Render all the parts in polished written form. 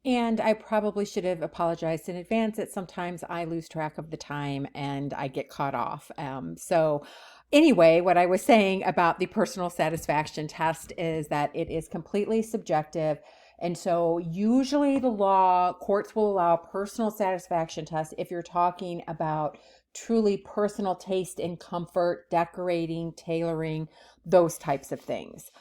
And I probably should have apologized in advance that sometimes I lose track of the time and I get caught off. Anyway, what I was saying about the personal satisfaction test is that it is completely subjective. And so, usually, courts will allow personal satisfaction tests if you're talking about truly personal taste and comfort, decorating, tailoring, those types of things.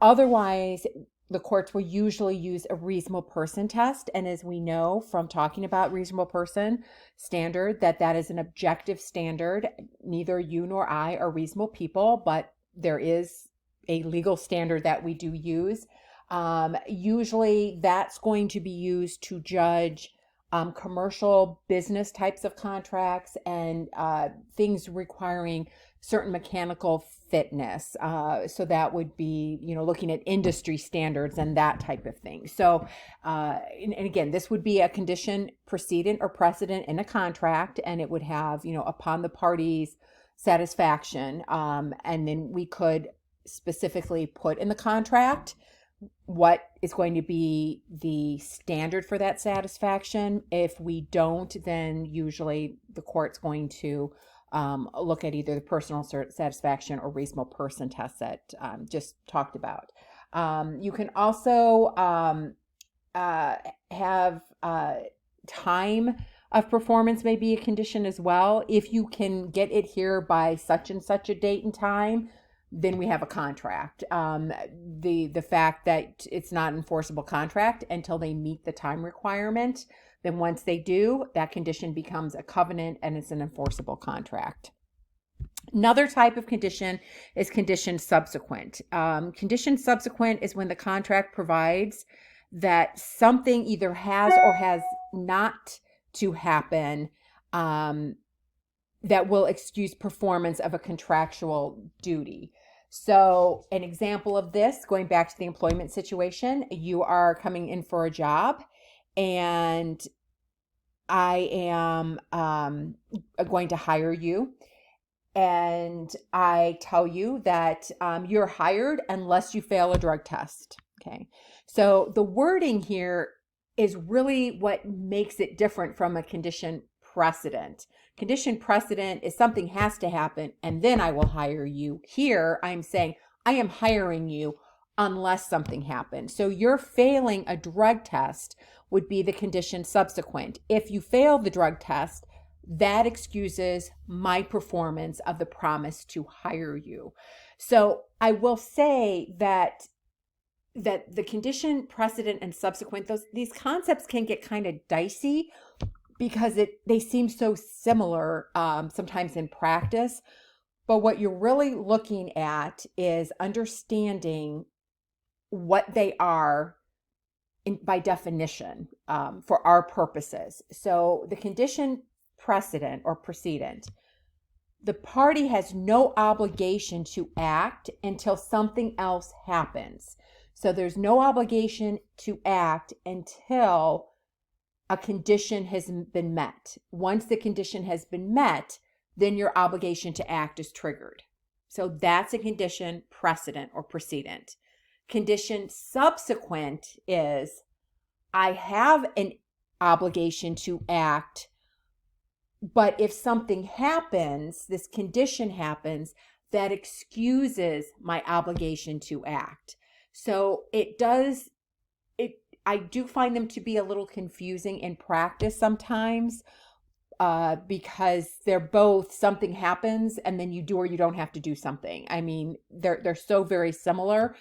Otherwise, the courts will usually use a reasonable person test. And as we know from talking about reasonable person standard, that is an objective standard. Neither you nor I are reasonable people, but there is a legal standard that we do use. Usually that's going to be used to judge commercial business types of contracts and things requiring certain mechanical fitness. So that would be, looking at industry standards and that type of thing. So, and again, this would be a condition precedent or precedent in a contract, and it would have, upon the parties' satisfaction. And then we could specifically put in the contract what is going to be the standard for that satisfaction. If we don't, then usually the court's going to look at either the personal satisfaction or reasonable person test that just talked about. You can also have time of performance may be a condition as well. If you can get it here by such and such a date and time, then we have a contract. The fact that it's not an enforceable contract until they meet the time requirement, then once they do, that condition becomes a covenant and it's an enforceable contract. Another type of condition is condition subsequent. Condition subsequent is when the contract provides that something either has or has not to happen that will excuse performance of a contractual duty. So, an example of this, going back to the employment situation, you are coming in for a job, and I am going to hire you. And I tell you that you're hired unless you fail a drug test. Okay. So, the wording here is really what makes it different from a condition precedent. Condition precedent is something has to happen and then I will hire you. Here, I'm saying I am hiring you unless something happens. So you're failing a drug test would be the condition subsequent. If you fail the drug test, that excuses my performance of the promise to hire you. So I will say that the condition precedent and subsequent, these concepts can get kind of dicey because they seem so similar sometimes in practice. But what you're really looking at is understanding what they are by definition for our purposes. So the condition precedent or precedent, the party has no obligation to act until something else happens. So there's no obligation to act until a condition has been met. Once the condition has been met, then your obligation to act is triggered. So that's a condition precedent or precedent. Condition subsequent is I have an obligation to act, but if something happens, this condition happens, that excuses my obligation to act. So I do find them to be a little confusing in practice sometimes because they're both something happens and then you do or you don't have to do something. I mean, they're so very similar,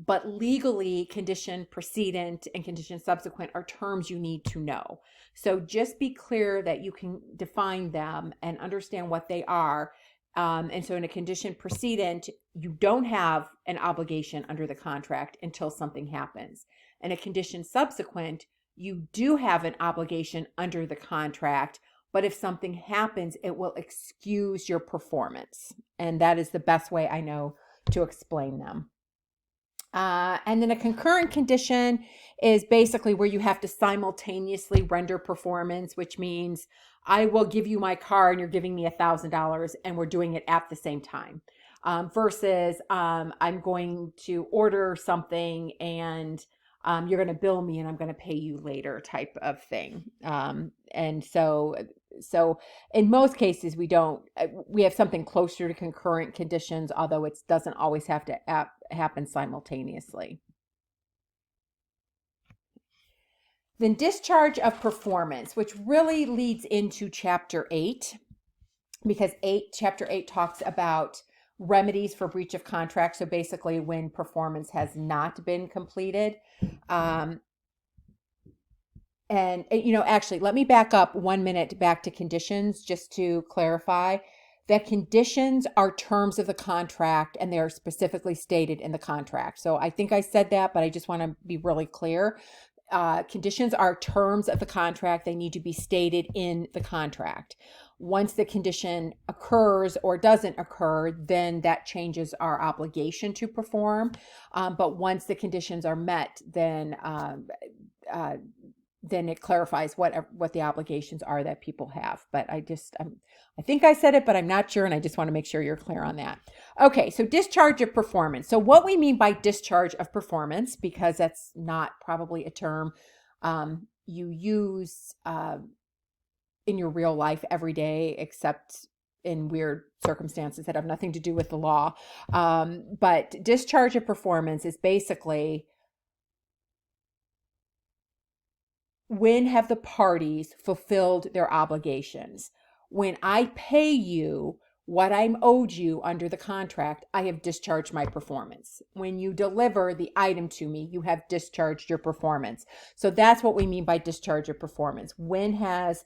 but legally, condition precedent and condition subsequent are terms you need to know. So just be clear that you can define them and understand what they are. And so in a condition precedent, you don't have an obligation under the contract until something happens. In a condition subsequent, you do have an obligation under the contract, but if something happens, it will excuse your performance. And that is the best way I know to explain them. And then a concurrent condition is basically where you have to simultaneously render performance, which means I will give you my car and you're giving me $1,000 and we're doing it at the same time. Versus I'm going to order something and you're going to bill me and I'm going to pay you later type of thing. And so in most cases, we have something closer to concurrent conditions, although it doesn't always have to happen simultaneously. Then discharge of performance, which really leads into chapter 8, because chapter 8 talks about remedies for breach of contract. So basically when performance has not been completed. And, actually, let me back up 1 minute back to conditions just to clarify that conditions are terms of the contract and they are specifically stated in the contract. So I think I said that, but I just want to be really clear. Conditions are terms of the contract. They need to be stated in the contract. Once the condition occurs or doesn't occur, then that changes our obligation to perform. But once the conditions are met, then it clarifies what the obligations are that people have. But I think I said it, but I'm not sure, and I just want to make sure you're clear on that. Okay, so discharge of performance. So what we mean by discharge of performance, because that's not probably a term you use in your real life every day, except in weird circumstances that have nothing to do with the law. But discharge of performance is basically, when have the parties fulfilled their obligations? When I pay you what I'm owed you under the contract, I have discharged my performance. When you deliver the item to me, you have discharged your performance. So that's what we mean by discharge of performance. When has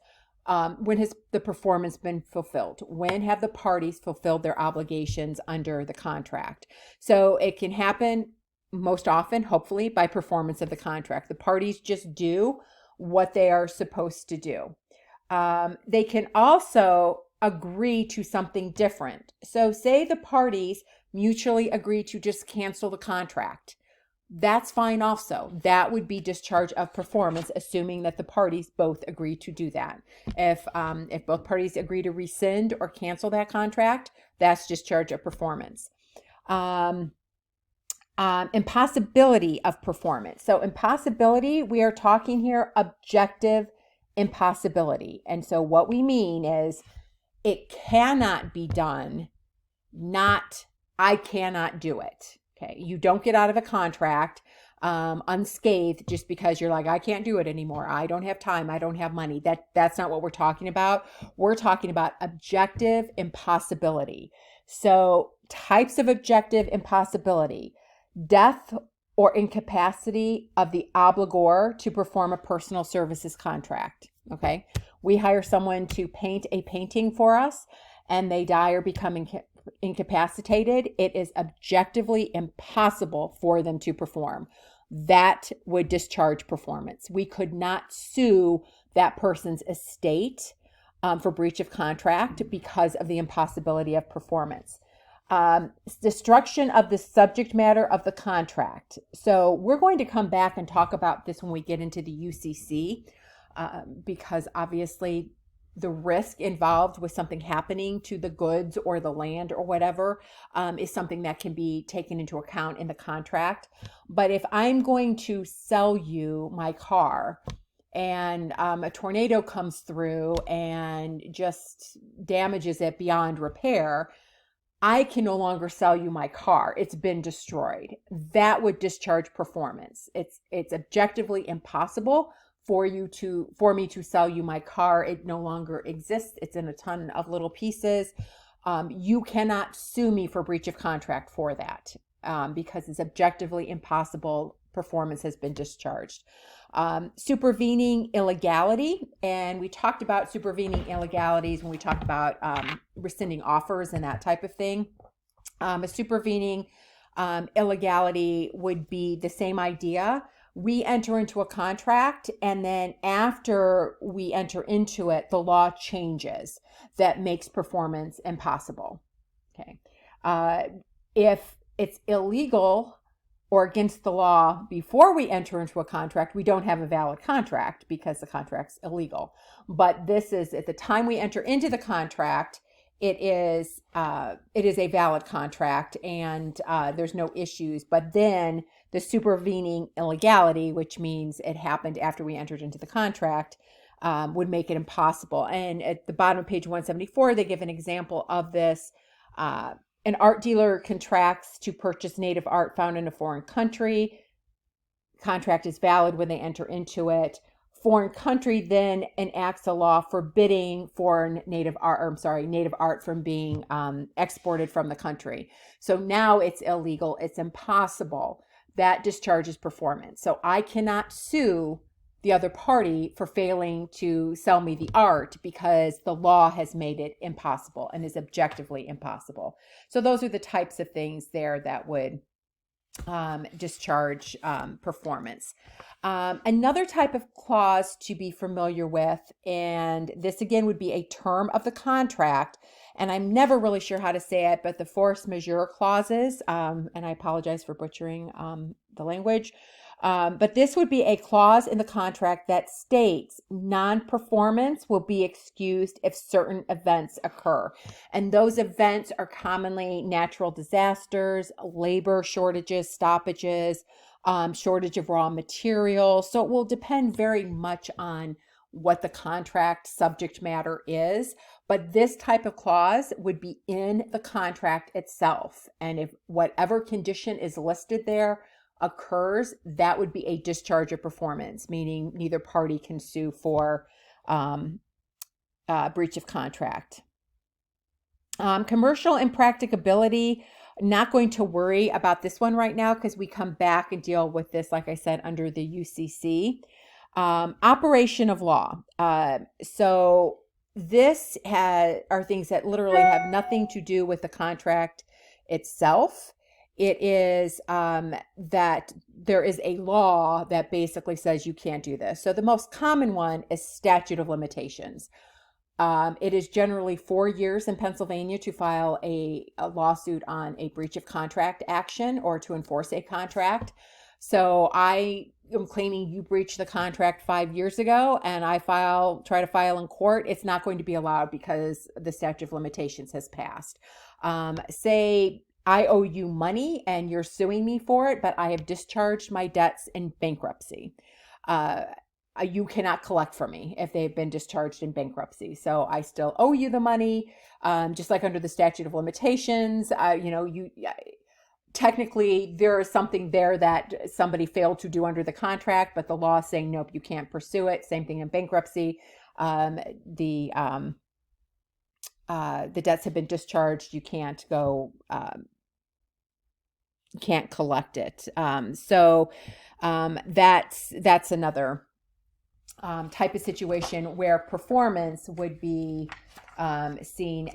the performance been fulfilled? When have the parties fulfilled their obligations under the contract? So it can happen most often, hopefully, by performance of the contract. The parties just do what they are supposed to do. They can also agree to something different. So say the parties mutually agree to just cancel the contract. That's fine also. That would be discharge of performance, assuming that the parties both agree to do that. If both parties agree to rescind or cancel that contract, that's discharge of performance. Impossibility of performance. So impossibility, we are talking here objective impossibility. And so what we mean is it cannot be done, not I cannot do it. Okay. You don't get out of a contract unscathed just because you're like, I can't do it anymore. I don't have time. I don't have money. That's not what we're talking about. We're talking about objective impossibility. So types of objective impossibility: death or incapacity of the obligor to perform a personal services contract. Okay. We hire someone to paint a painting for us and they die or become incapacitated. It is objectively impossible for them to perform. That would discharge performance. We could not sue that person's estate for breach of contract because of the impossibility of performance. Destruction of the subject matter of the contract. So we're going to come back and talk about this when we get into the UCC, because obviously the risk involved with something happening to the goods or the land or whatever is something that can be taken into account in the contract. But if I'm going to sell you my car and a tornado comes through and just damages it beyond repair, I can no longer sell you my car. It's been destroyed. That would discharge performance. It's objectively impossible for me to sell you my car. It no longer exists. It's in a ton of little pieces. You cannot sue me for breach of contract for that because it's objectively impossible. Performance has been discharged. Supervening illegality, and we talked about supervening illegalities when we talked about rescinding offers and that type of thing. A supervening illegality would be the same idea. We enter into a contract, and then after we enter into it, the law changes that makes performance impossible. Okay. If it's illegal or against the law before we enter into a contract, we don't have a valid contract because the contract's illegal. But this is at the time we enter into the contract, it is a valid contract and there's no issues. But then the supervening illegality, which means it happened after we entered into the contract, would make it impossible. And at the bottom of page 174, they give an example of this. An art dealer contracts to purchase native art found in a foreign country. Contract is valid when they enter into it. Foreign country then enacts a law forbidding native art from being exported from the country. So now it's illegal. It's impossible. That discharges performance. So I cannot sue the other party for failing to sell me the art because the law has made it impossible and is objectively impossible. So those are the types of things there that would discharge performance. Another type of clause to be familiar with, and this again would be a term of the contract, and I'm never really sure how to say it, but the force majeure clauses, and I apologize for butchering the language, but this would be a clause in the contract that states non-performance will be excused if certain events occur. And those events are commonly natural disasters, labor shortages, stoppages, shortage of raw materials. So it will depend very much on what the contract subject matter is. But this type of clause would be in the contract itself. And if whatever condition is listed there occurs, that would be a discharge of performance, meaning neither party can sue for breach of contract. Commercial impracticability, not going to worry about this one right now because we come back and deal with this, like I said, under the UCC. Operation of law. So this are things that literally have nothing to do with the contract itself. It is that there is a law that basically says you can't do this. So the most common one is statute of limitations. It is generally 4 years in Pennsylvania to file a lawsuit on a breach of contract action or to enforce a contract. So I am claiming you breached the contract 5 years ago and I try to file in court. It's not going to be allowed because the statute of limitations has passed. Say I owe you money and you're suing me for it, but I have discharged my debts in bankruptcy. You cannot collect from me if they've been discharged in bankruptcy. So I still owe you the money, just like under the statute of limitations. Technically there is something there that somebody failed to do under the contract, but the law is saying, nope, you can't pursue it. Same thing in bankruptcy. The debts have been discharged. You can't go, can't collect it. So that's another type of situation where performance would be seen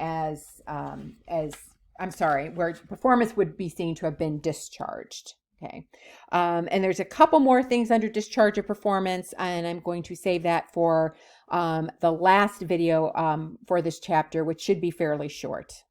where performance would be seen to have been discharged. Okay. And there's a couple more things under discharge of performance, and I'm going to save that for the last video for this chapter, which should be fairly short.